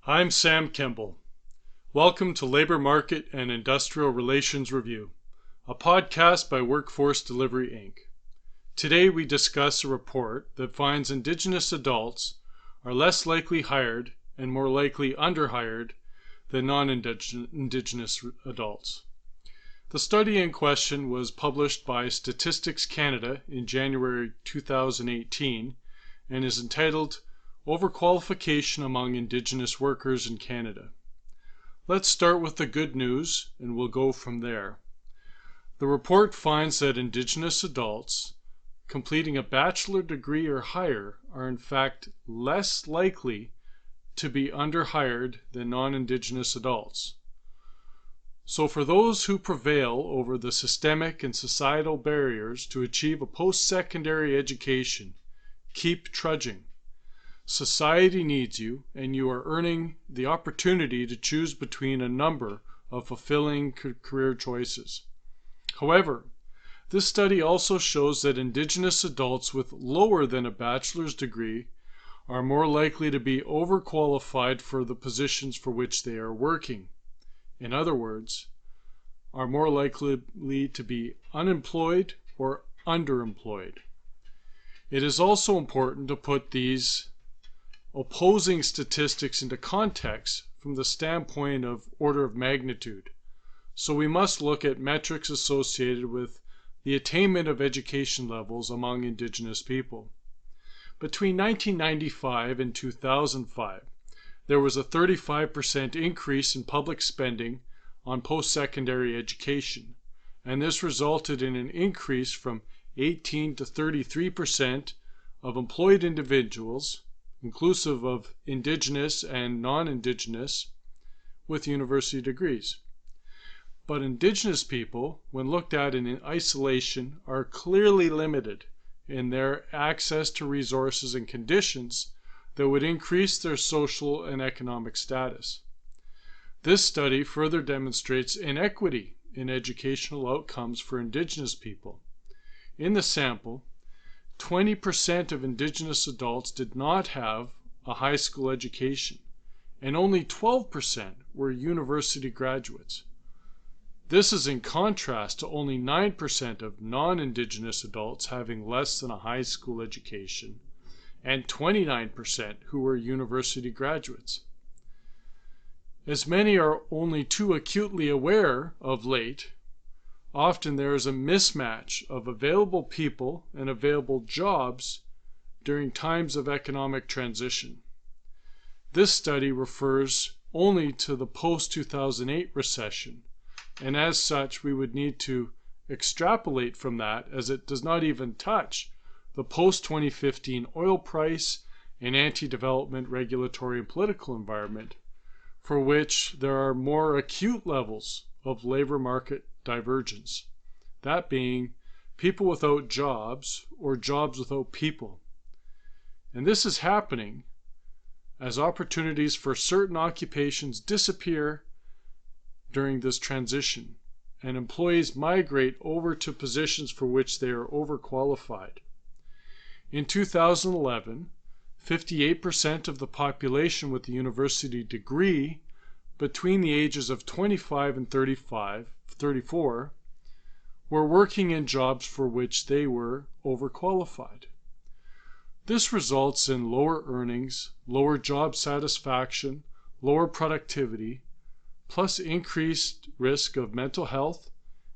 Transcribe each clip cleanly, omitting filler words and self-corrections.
I'm Sam Kimball. Welcome to Labor Market and Industrial Relations Review, a podcast by Workforce Delivery, Inc. Today we discuss a report that finds Indigenous adults are less likely hired and more likely underhired than non-Indigenous adults. The study in question was published by Statistics Canada in January 2018 and is entitled Overqualification Among Indigenous Workers in Canada. Let's start with the good news and we'll go from there. The report finds that Indigenous adults completing a bachelor degree or higher are in fact less likely to be underhired than non-Indigenous adults. So for those who prevail over the systemic and societal barriers to achieve a post-secondary education, keep trudging. Society needs you, and you are earning the opportunity to choose between a number of fulfilling career choices. However, this study also shows that Indigenous adults with lower than a bachelor's degree are more likely to be overqualified for the positions for which they are working. In other words, are more likely to be unemployed or underemployed. It is also important to put these opposing statistics into context from the standpoint of order of magnitude. So we must look at metrics associated with the attainment of education levels among Indigenous people. Between 1995 and 2005, there was a 35% increase in public spending on post-secondary education, and this resulted in an increase from 18 to 33% of employed individuals, inclusive of Indigenous and non-Indigenous, with university degrees. But Indigenous people, when looked at in isolation, are clearly limited in their access to resources and conditions that would increase their social and economic status. This study further demonstrates inequity in educational outcomes for Indigenous people. In the sample, 20% of Indigenous adults did not have a high school education, and only 12% were university graduates. This is in contrast to only 9% of non-Indigenous adults having less than a high school education, and 29% who were university graduates. As many are only too acutely aware of late, often there is a mismatch of available people and available jobs during times of economic transition. This study refers only to the post-2008 recession, and as such we would need to extrapolate from that, as it does not even touch the post-2015 oil price and anti-development regulatory and political environment, for which there are more acute levels of labor market divergence, that being people without jobs or jobs without people. And this is happening as opportunities for certain occupations disappear during this transition and employees migrate over to positions for which they are overqualified. In 2011, 58% of the population with a university degree between the ages of 25 and 34 were working in jobs for which they were overqualified. This results in lower earnings, lower job satisfaction, lower productivity, plus increased risk of mental health,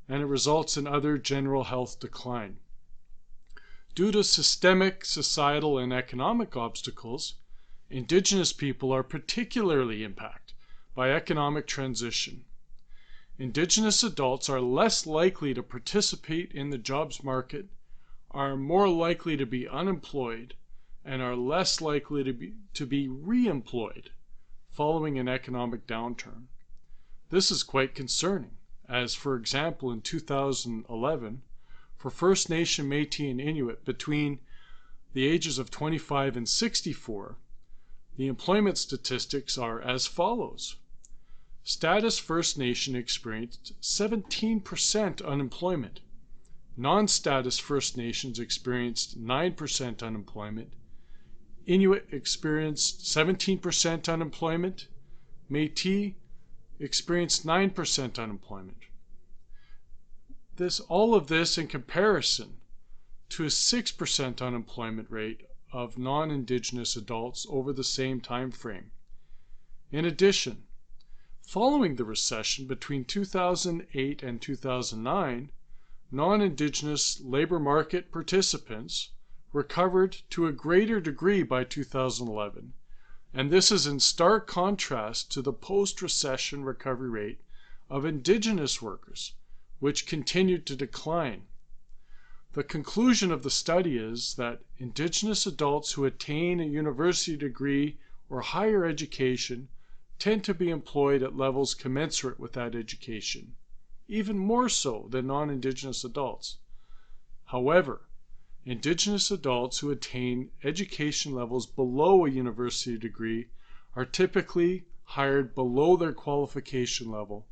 and it results in other general health decline. Due to systemic, societal, and economic obstacles, Indigenous people are particularly impacted by economic transition. Indigenous adults are less likely to participate in the jobs market, are more likely to be unemployed, and are less likely to be re-employed following an economic downturn. This is quite concerning, as for example in 2011, for First Nation, Métis, and Inuit between the ages of 25 and 64, the employment statistics are as follows. Status First Nation experienced 17% unemployment. Non-status First Nations experienced 9% unemployment. Inuit experienced 17% unemployment, Métis experienced 9% unemployment. All of this in comparison to a 6% unemployment rate of non-Indigenous adults over the same time frame. In addition, following the recession between 2008 and 2009, non-Indigenous labor market participants recovered to a greater degree by 2011, and this is in stark contrast to the post-recession recovery rate of Indigenous workers, which continued to decline. The conclusion of the study is that Indigenous adults who attain a university degree or higher education tend to be employed at levels commensurate with that education, even more so than non-Indigenous adults. However, Indigenous adults who attain education levels below a university degree are typically hired below their qualification level,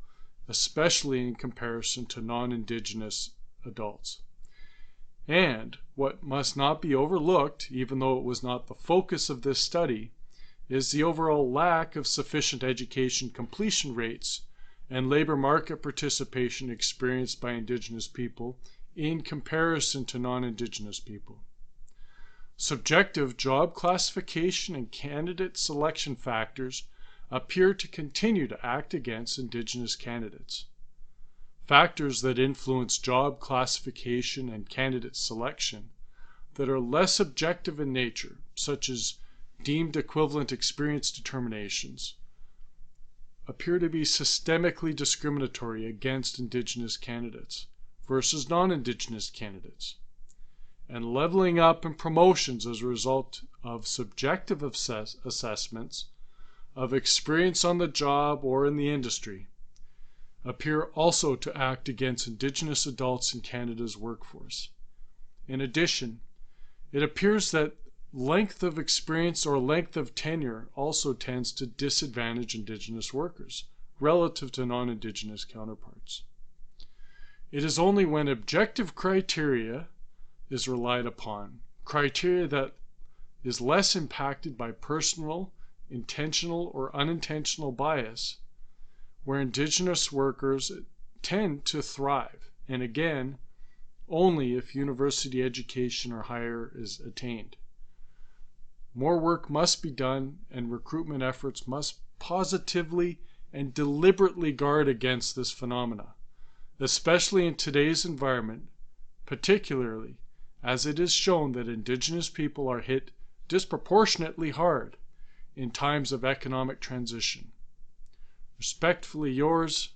especially in comparison to non-Indigenous adults. And what must not be overlooked, even though it was not the focus of this study, is the overall lack of sufficient education completion rates and labor market participation experienced by Indigenous people in comparison to non-Indigenous people. Subjective job classification and candidate selection factors appear to continue to act against Indigenous candidates. Factors that influence job classification and candidate selection that are less objective in nature, such as deemed equivalent experience determinations, appear to be systemically discriminatory against Indigenous candidates versus non-Indigenous candidates. And leveling up and promotions as a result of subjective assessments of experience on the job or in the industry appear also to act against Indigenous adults in Canada's workforce. In addition, it appears that length of experience or length of tenure also tends to disadvantage Indigenous workers relative to non-Indigenous counterparts. It is only when objective criteria is relied upon, criteria that is less impacted by personal, intentional, or unintentional bias, where Indigenous workers tend to thrive, and again, only if university education or higher is attained. More work must be done, and recruitment efforts must positively and deliberately guard against this phenomena, especially in today's environment, particularly as it is shown that Indigenous people are hit disproportionately hard in times of economic transition. Respectfully yours,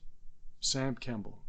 Sam Kemble.